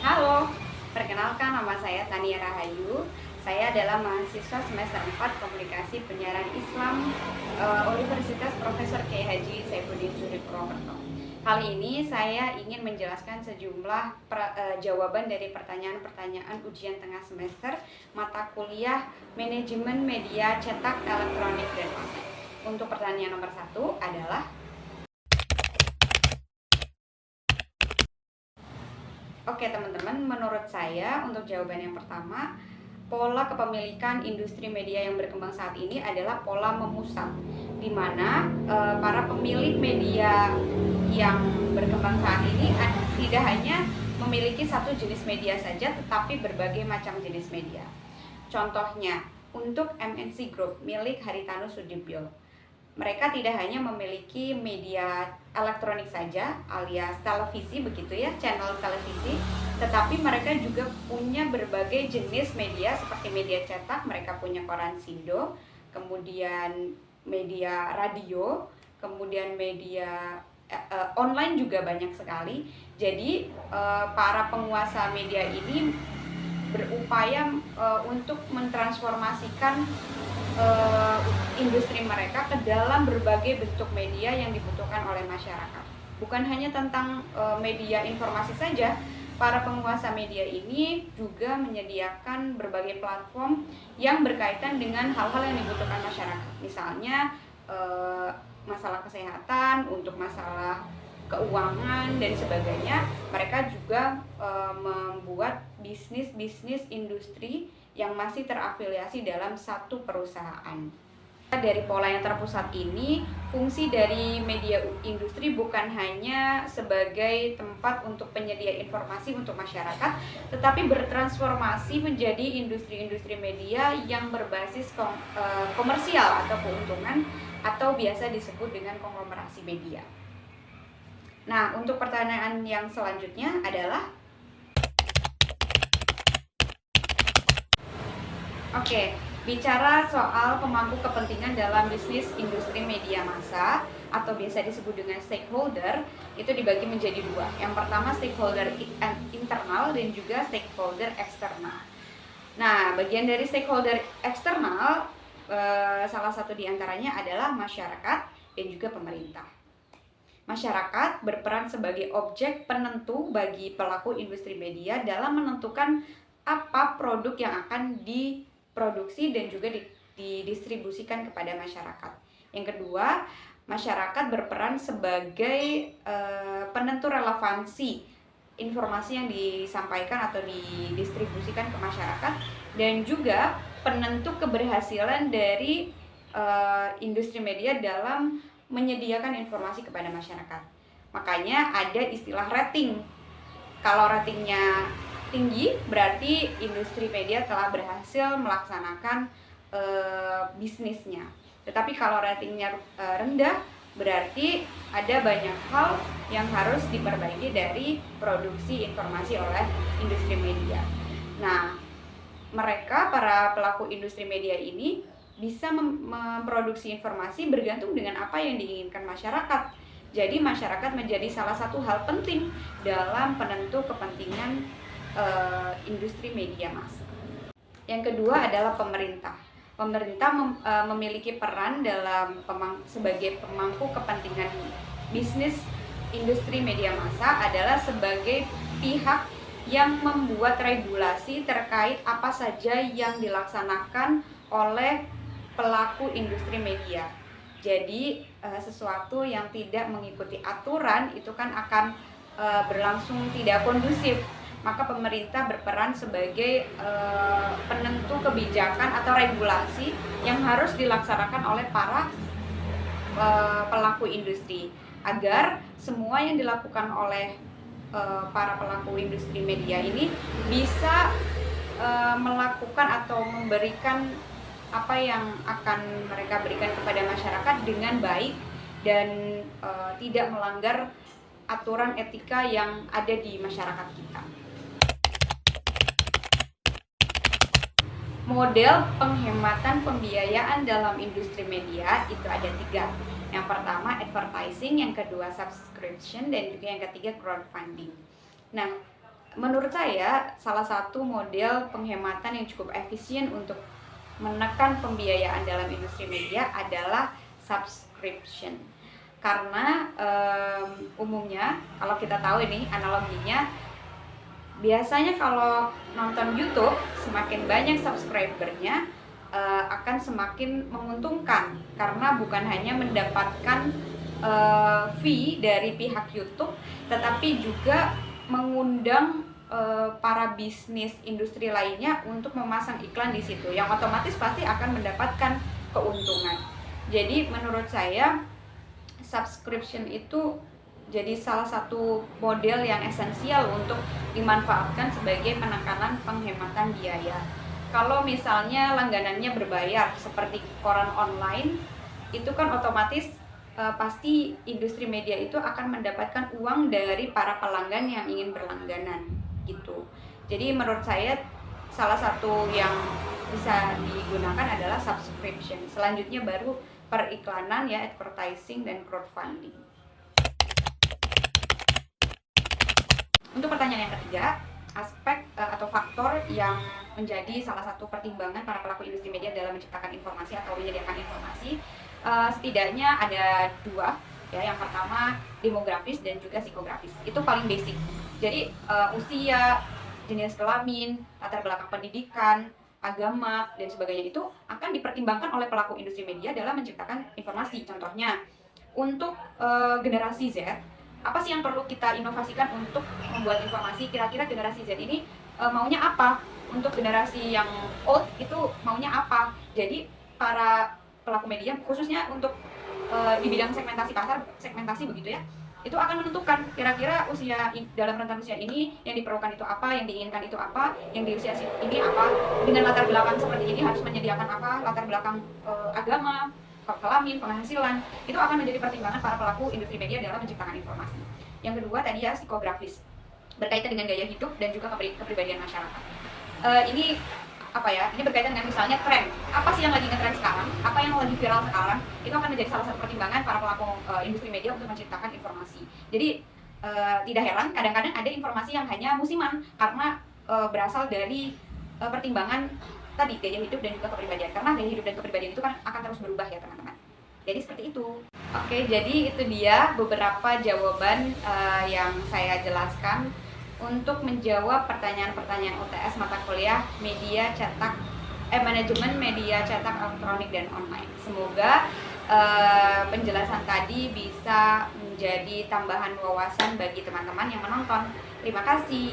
Halo, perkenalkan nama saya Tania Rahayu. Saya adalah mahasiswa semester 4 Komunikasi Penyiaran Islam Universitas Profesor Kiai Haji Saifuddin Suri Purwokerto. Kali ini saya ingin menjelaskan sejumlah jawaban dari pertanyaan-pertanyaan ujian tengah semester mata kuliah Manajemen Media Cetak, Elektronik, dan Online. Untuk pertanyaan nomor 1 adalah, oke teman-teman, menurut saya untuk jawaban yang pertama, pola kepemilikan industri media yang berkembang saat ini adalah pola memusat, di mana para pemilik media yang berkembang saat ini tidak hanya memiliki satu jenis media saja, tetapi berbagai macam jenis media. Contohnya, untuk MNC Group milik Haritanu Sudibyo, mereka tidak hanya memiliki media elektronik saja alias televisi begitu ya, channel televisi, tetapi mereka juga punya berbagai jenis media seperti media cetak, mereka punya koran Sindo, kemudian media radio, kemudian media online juga banyak sekali. Jadi para penguasa media ini berupaya untuk mentransformasikan industri mereka ke dalam berbagai bentuk media yang dibutuhkan oleh masyarakat. Bukan hanya tentang media informasi saja, para penguasa media ini juga menyediakan berbagai platform yang berkaitan dengan hal-hal yang dibutuhkan masyarakat. Misalnya masalah kesehatan, untuk masalah keuangan dan sebagainya. Mereka juga membuat bisnis industri yang masih terafiliasi dalam satu perusahaan. Dari pola yang terpusat ini, fungsi dari media industri bukan hanya sebagai tempat untuk penyedia informasi untuk masyarakat, tetapi bertransformasi menjadi industri-industri media yang berbasis komersial atau keuntungan, atau biasa disebut dengan konglomerasi media. Nah, untuk pertanyaan yang selanjutnya adalah, oke, bicara soal pemangku kepentingan dalam bisnis industri media massa atau biasa disebut dengan stakeholder, itu dibagi menjadi dua. Yang pertama stakeholder internal dan juga stakeholder eksternal. Nah, bagian dari stakeholder eksternal, salah satu diantaranya adalah masyarakat dan juga pemerintah. Masyarakat berperan sebagai objek penentu bagi pelaku industri media dalam menentukan apa produk yang akan diproduksi dan juga didistribusikan kepada masyarakat. Yang kedua, masyarakat berperan sebagai penentu relevansi informasi yang disampaikan atau didistribusikan ke masyarakat, dan juga penentu keberhasilan dari industri media dalam menyediakan informasi kepada masyarakat. Makanya ada istilah rating. Kalau ratingnya tinggi, berarti industri media telah berhasil melaksanakan bisnisnya. Tetapi kalau ratingnya rendah, berarti ada banyak hal yang harus diperbaiki dari produksi informasi oleh industri media. Nah, mereka, para pelaku industri media ini, bisa memproduksi informasi bergantung dengan apa yang diinginkan masyarakat. Jadi masyarakat menjadi salah satu hal penting dalam penentu kepentingan industri media massa. Yang kedua adalah pemerintah. Pemerintah memiliki peran dalam sebagai pemangku kepentingan bisnis industri media massa, adalah sebagai pihak yang membuat regulasi terkait apa saja yang dilaksanakan oleh pelaku industri media. Jadi sesuatu yang tidak mengikuti aturan itu kan akan berlangsung tidak kondusif. Maka pemerintah berperan sebagai penentu kebijakan atau regulasi yang harus dilaksanakan oleh para pelaku industri, agar semua yang dilakukan oleh para pelaku industri media ini bisa melakukan atau memberikan apa yang akan mereka berikan kepada masyarakat dengan baik dan tidak melanggar aturan etika yang ada di masyarakat kita. Model penghematan pembiayaan dalam industri media itu ada 3. Yang pertama advertising, yang kedua subscription, dan juga yang ketiga crowdfunding. Nah, menurut saya salah satu model penghematan yang cukup efisien untuk menekan pembiayaan dalam industri media adalah subscription. Karena umumnya kalau kita tahu ini analoginya, biasanya kalau nonton YouTube semakin banyak subscribernya akan semakin menguntungkan, karena bukan hanya mendapatkan fee dari pihak YouTube, tetapi juga mengundang para bisnis industri lainnya untuk memasang iklan di situ, yang otomatis pasti akan mendapatkan keuntungan. Jadi menurut saya subscription itu jadi salah satu model yang esensial untuk dimanfaatkan sebagai penekanan penghematan biaya. Kalau misalnya langganannya berbayar seperti koran online, itu kan otomatis pasti industri media itu akan mendapatkan uang dari para pelanggan yang ingin berlangganan gitu. Jadi menurut saya salah satu yang bisa digunakan adalah subscription. Selanjutnya baru periklanan ya, advertising dan crowdfunding. Untuk pertanyaan yang ketiga, aspek atau faktor yang menjadi salah satu pertimbangan para pelaku industri media dalam menciptakan informasi atau menyediakan informasi, setidaknya ada dua ya. Yang pertama demografis dan juga psikografis. Itu paling basic. Jadi usia, jenis kelamin, latar belakang pendidikan, agama dan sebagainya itu akan dipertimbangkan oleh pelaku industri media dalam menciptakan informasi. Contohnya untuk generasi Z, apa sih yang perlu kita inovasikan untuk membuat informasi? Kira-kira generasi Z ini maunya apa? Untuk generasi yang old itu maunya apa? Jadi para pelaku media khususnya untuk di bidang segmentasi pasar, segmentasi begitu ya, itu akan menentukan kira-kira usia dalam rentan usia ini yang diperlukan itu apa, yang diinginkan itu apa, yang di usia ini apa, dengan latar belakang seperti ini harus menyediakan apa, latar belakang agama, kelamin, penghasilan, itu akan menjadi pertimbangan para pelaku industri media dalam menciptakan informasi. Yang kedua tadi ya, psikografis, berkaitan dengan gaya hidup dan juga kepribadian masyarakat. Ini apa ya? Ini berkaitan dengan misalnya tren. Apa sih yang lagi ngetren sekarang? Apa yang lagi viral sekarang? Itu akan menjadi salah satu pertimbangan para pelaku industri media untuk menciptakan informasi. Jadi tidak heran kadang-kadang ada informasi yang hanya musiman karena berasal dari pertimbangan tadi gaya hidup dan juga kepribadian, karena gaya hidup dan kepribadian itu kan akan terus berubah ya teman-teman. Jadi seperti itu. Oke, jadi itu dia beberapa jawaban yang saya jelaskan untuk menjawab pertanyaan-pertanyaan UTS mata kuliah media cetak manajemen media cetak elektronik dan online. Semoga penjelasan tadi bisa menjadi tambahan wawasan bagi teman-teman yang menonton. Terima kasih.